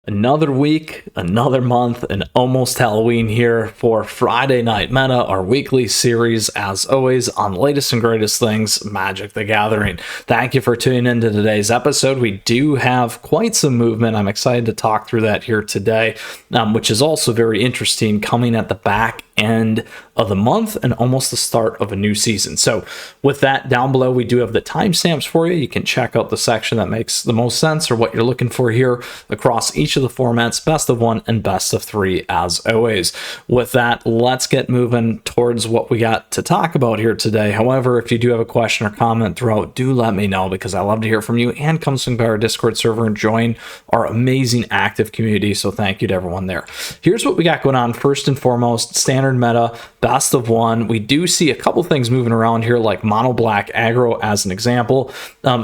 Another week, another month, and almost Halloween here for Friday Night Meta, our weekly series, as always, on the latest and greatest things, Magic the Gathering. Thank you for tuning into today's episode. We do have quite some movement. I'm excited to talk through that here today, which is also very interesting, coming at the back end of the month and almost the start of a new season. So with that, down below we do have the timestamps for you. You can check out the section that makes the most sense or what you're looking for here across each of the formats, best of one and best of three, as always. With that, let's get moving towards what we got to talk about here today. However, if you do have a question or comment throughout, do let me know, because I love to hear from you, and come swing by our Discord server and join our amazing active community. So thank you to everyone there. Here's what we got going on. First and foremost, standard meta, best of one. We do see a couple things moving around here, like mono black aggro as an example.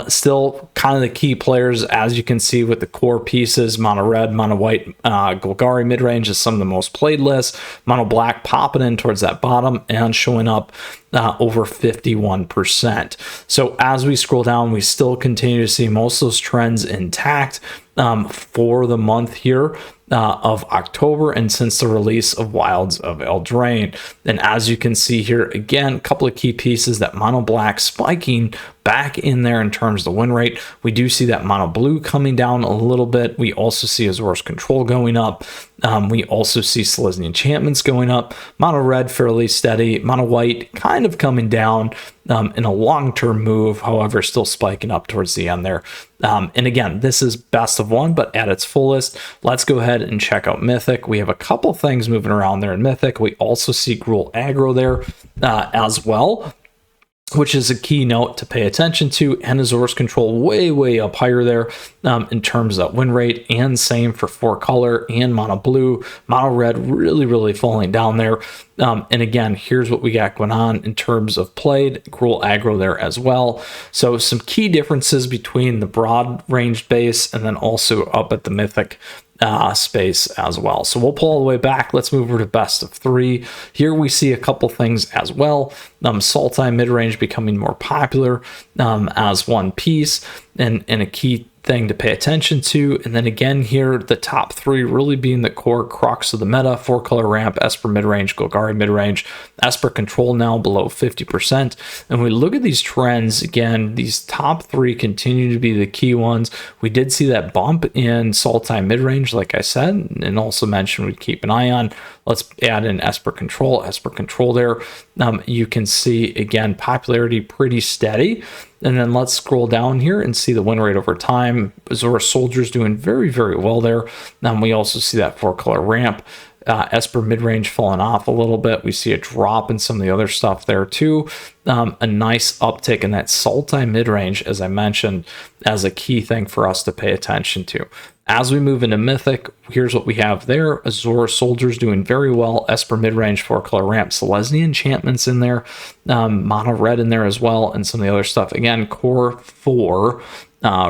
Still kind of the key players, as you can see with the core pieces. Mono red, mono white, Golgari mid-range is some of the most played lists. Mono black popping in towards that bottom and showing up over 51%. So as we scroll down, we still continue to see most of those trends intact for the month here of October, and since the release of Wilds of Eldraine. And as you can see here, again, a couple of key pieces, that mono black spiking back in there in terms of the win rate. We do see that mono blue coming down a little bit. We also see Azor's Control going up. We also see Selesnya Enchantments going up. Mono red fairly steady. Mono white kind of coming down in a long-term move, however, still spiking up towards the end there. And again, this is best of one, but at its fullest. Let's go ahead and check out Mythic. We have a couple things moving around there in Mythic. We also see Gruul aggro there as well, which is a key note to pay attention to, and Azor's Control way up higher there in terms of win rate, and same for 4-color and mono blue. Mono red really falling down there. And again, here's what we got going on in terms of played. Gruul aggro there as well. So some key differences between the broad range base and then also up at the Mythic space as well. So we'll pull all the way back. Let's move over to best of three. Here we see a couple things as well. Sultai mid-range becoming more popular as one piece, and a key thing to pay attention to. And then again here, the top three really being the core crux of the meta: 4-color ramp, Esper mid-range, Golgari mid-range, Esper Control now below 50%. And we look at these trends again, these top three continue to be the key ones. We did see that bump in Sultai mid-range, like I said, and also mentioned we'd keep an eye on. Let's add in Esper Control there. You can see again, popularity pretty steady. And then let's scroll down here and see the win rate over time. Azor Soldier's doing very well there. We also see that 4-color ramp. Esper mid-range falling off a little bit. We see a drop in some of the other stuff there too. A nice uptick in that Sultai mid-range, as I mentioned, as a key thing for us to pay attention to. As we move into Mythic, here's what we have there. Azor Soldier's doing very well. Esper mid-range, 4-color ramp, Selesnya Enchantments in there, mono red in there as well, and some of the other stuff. Again, core 4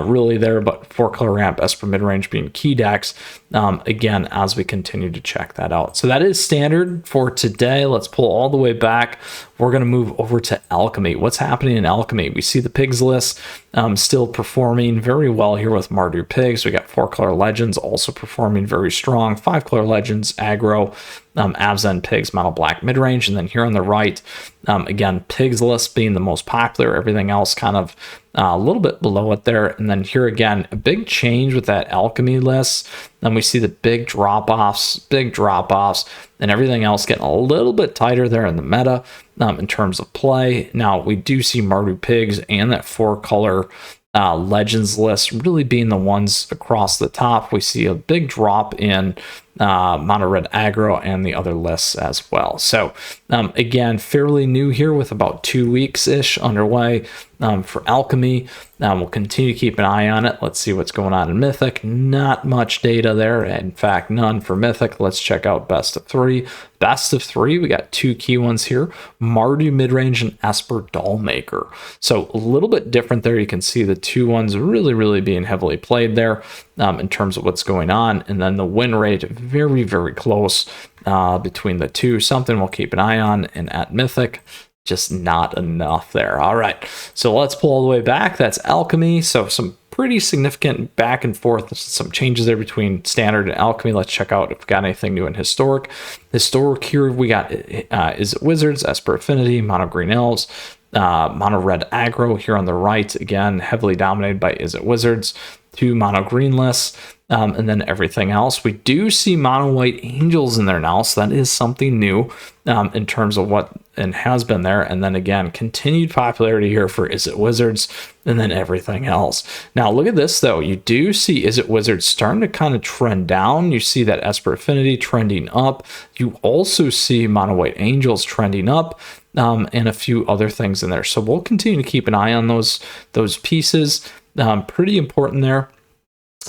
really there, but 4-color ramp, Esper mid-range being key decks, again, as we continue to check that out. So that is standard for today. Let's pull all the way back. We're going to move over to Alchemy. What's happening in Alchemy? We see the pigs list still performing very well here with Mardu pigs. We got 4-color legends also performing very strong. 5-color legends, aggro, Abzan pigs, mono black mid-range. And then here on the right, again, pigs list being the most popular, everything else kind of a little bit below it there. And then here again, a big change with that Alchemy list. Then we see the big drop-offs, and everything else getting a little bit tighter there in the meta in terms of play. Now, we do see Mardu pigs and that 4-color legends list really being the ones across the top. We see a big drop in mono red aggro and the other lists as well. So again, fairly new here with about 2 weeks ish underway for Alchemy. We'll continue to keep an eye on it. Let's see what's going on in Mythic. Not much data there. In fact, none for Mythic. Let's check out best of three. Best of three, we got two key ones here: Mardu midrange and Esper Dollmaker. So a little bit different there. You can see the two ones really being heavily played there in terms of what's going on. And then the win rate very close between the two. Something we'll keep an eye on. And at Mythic, just not enough there. All right, so let's pull all the way back. That's Alchemy. So some pretty significant back and forth, some changes there between Standard and Alchemy. Let's check out if we got anything new in Historic. Historic here, we got Is It Wizards, Esper Affinity, Mono Green Elves, Mono Red Aggro here on the right. Again, heavily dominated by Is It Wizards. 2 Mono Green lists. And then everything else. We do see Mono White Angels in there now, so that is something new in terms of what and has been there. And then again, continued popularity here for Is It Wizards, and then everything else. Now look at this though. You do see Is It Wizards starting to kind of trend down. You see that Esper Affinity trending up. You also see Mono White Angels trending up. And a few other things in there. So we'll continue to keep an eye on those pieces. Pretty important there.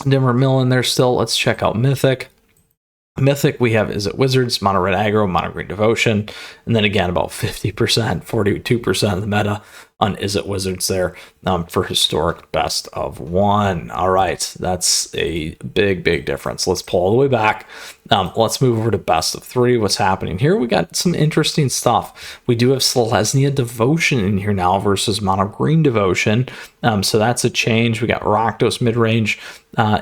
Dimmer Mill in there still. Let's check out Mythic. Mythic, we have Is It Wizards, Mono Red Aggro, Mono Green Devotion, and then again about 50%, 42% of the meta on Is It Wizards there for Historic best of 1. All right, that's a big difference. Let's pull all the way back. Let's move over to best of 3. What's happening here? We got some interesting stuff. We do have Selesnya Devotion in here now versus Mono Green Devotion. So that's a change. We got Rakdos midrange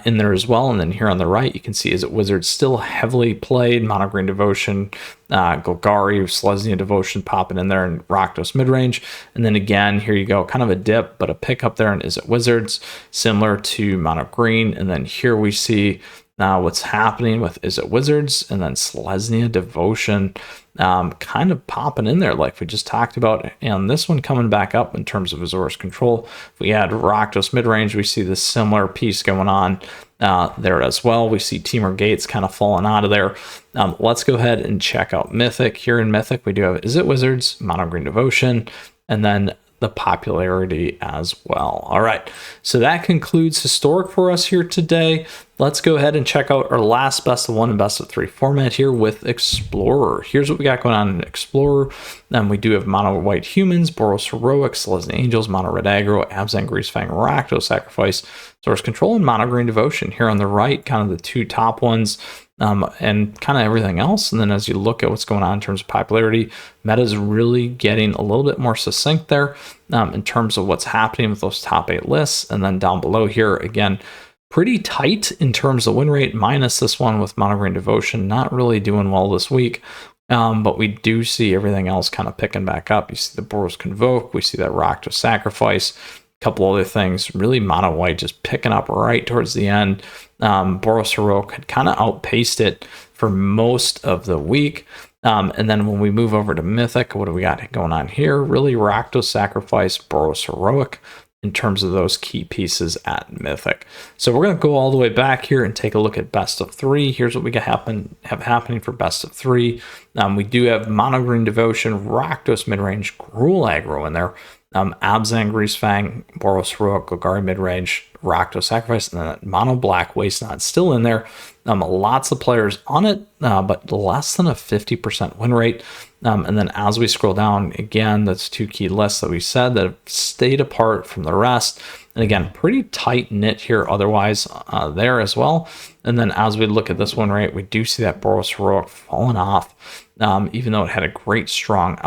in there as well. And then here on the right, you can see Is It Wizards still heavily played. Mono Green Devotion, Golgari, Selesnya Devotion popping in there, and Rakdos midrange. And then again, here you go, kind of a dip, but a pickup there in Is It Wizards, similar to Mono Green. And then here we see what's happening with Is It Wizards, and then Selesnya Devotion kind of popping in there like we just talked about, and this one coming back up in terms of Azorius control. If we add Rakdos midrange, we see this similar piece going on there as well. We see Temur Gates kind of falling out of there. Let's go ahead and check out Mythic. Here in Mythic, we do have Is It Wizards, Mono Green Devotion, and then the popularity as well. All right, so that concludes Historic for us here today. Let's go ahead and check out our last best of 1 and best of 3 format here with Explorer. Here's what we got going on in Explorer. We do have Mono White Humans, Boros Heroics, Selesnya Angels, Mono Red Aggro, Abzan Greasefang, Rakdos Sacrifice, Source Control, and Mono Green Devotion. Here on the right, kind of the 2 top ones. And kind of everything else. And then as you look at what's going on in terms of popularity, meta is really getting a little bit more succinct there in terms of what's happening with those top 8 lists. And then down below here, again, pretty tight in terms of win rate, minus this one with Mono Green Devotion, not really doing well this week. But we do see everything else kind of picking back up. You see the Boros Convoke, we see that Rakdos Sacrifice, couple other things, really Mono White just picking up right towards the end. Boros Heroic had kind of outpaced it for most of the week. And then when we move over to Mythic, what do we got going on here? Really Rakdos Sacrifice, Boros Heroic in terms of those key pieces at Mythic. So we're going to go all the way back here and take a look at best of 3. Here's what we have happening for best of 3. We do have Mono Green Devotion, Rakdos midrange, Gruul aggro in there. Abzan Greasefang, Boros Heroic, Golgari midrange, Rakdos Sacrifice, and then Mono Black Waste Not still in there. Lots of players on it, but less than a 50% win rate. And then as we scroll down, again, that's 2 key lists that we said that have stayed apart from the rest. And again, pretty tight knit here otherwise there as well. And then as we look at this win rate, we do see that Boros Heroic falling off, even though it had a great strong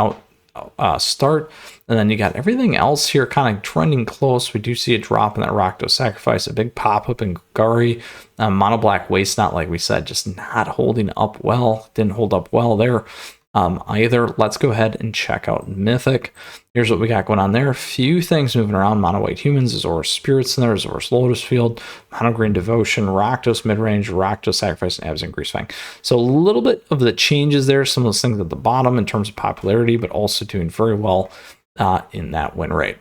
start. And then you got everything else here kind of trending close. We do see a drop in that Rakdos Sacrifice, a big pop up in Golgari, Mono Black Waste Not, like we said, just not holding up well. Didn't hold up well there either. Let's go ahead and check out Mythic. Here's what we got going on there. A few things moving around. Mono White Humans, Azorius Spirits in there, Azorius Lotus Field, Mono Green Devotion, Rakdos midrange, Rakdos Sacrifice, and Abzan Greasefang. So a little bit of the changes there. Some of those things at the bottom in terms of popularity, but also doing very well in that win rate.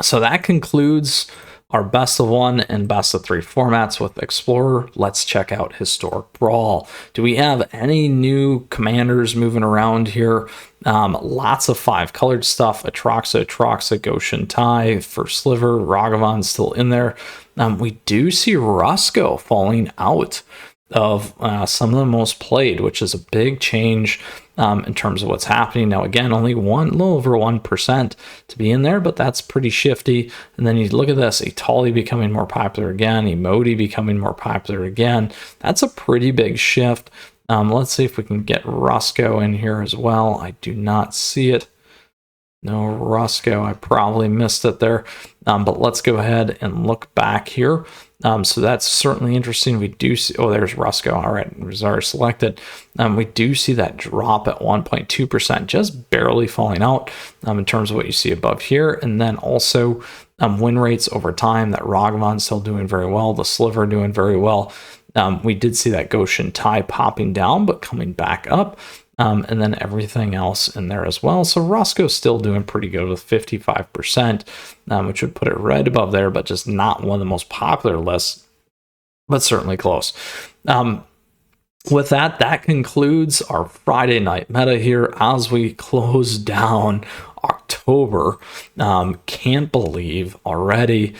So that concludes our best of 1 and best of 3 formats with Explorer. Let's check out Historic Brawl. Do we have any new commanders moving around here? Lots of 5 colored stuff. Atraxa, Goshen Tai, First Sliver, Ragavan still in there. We do see Rusko falling out of some of the most played, which is a big change in terms of what's happening. Now, again, only a little over 1% to be in there, but that's pretty shifty. And then you look at this, Etali becoming more popular again, Emoti becoming more popular again. That's a pretty big shift. Let's see if we can get Rusko in here as well. I do not see it. No Roscoe. I probably missed it there. But let's go ahead and look back here. So that's certainly interesting. We do see, oh, there's Roscoe. All right, it was already selected. We do see that drop at 1.2%, just barely falling out in terms of what you see above here. And then also win rates over time, that Ragavan still doing very well, the Sliver doing very well. We did see that Goshen tie popping down, but coming back up. And then everything else in there as well. So Roscoe's still doing pretty good with 55%, which would put it right above there, but just not one of the most popular lists, but certainly close. With that, that concludes our Friday night meta here as we close down October. Can't believe already.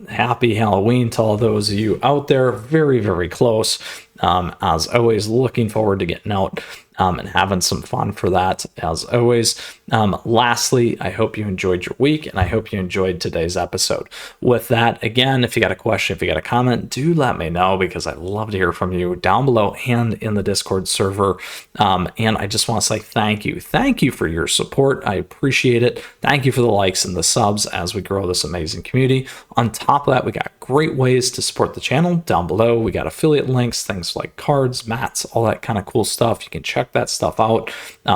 Happy Halloween to all those of you out there. Very, very close. As always, looking forward to getting out and having some fun for that, as always. Lastly, I hope you enjoyed your week, and I hope you enjoyed today's episode. With that, again, if you got a question, if you got a comment, do let me know, because I'd love to hear from you down below and in the Discord server. And I just want to say thank you. Thank you for your support. I appreciate it. Thank you for the likes and the subs as we grow this amazing community. On top of that, we got great ways to support the channel down below. We got affiliate links, things like cards, mats, all that kind of cool stuff. You can check that stuff out.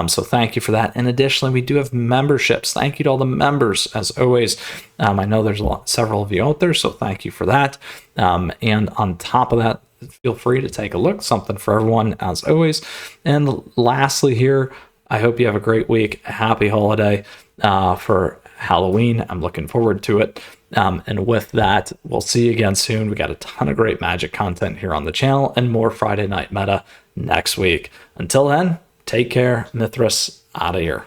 So thank you for that. And additionally, we do have memberships. Thank you to all the members, as always. I know there's several of you out there, so thank you for that. And on top of that, feel free to take a look. Something for everyone, as always. And lastly here, I hope you have a great week. Happy holiday for Halloween. I'm looking forward to it. And with that, we'll see you again soon. We got a ton of great Magic content here on the channel and more Friday Night Meta next week. Until then, take care. Mythras out of here.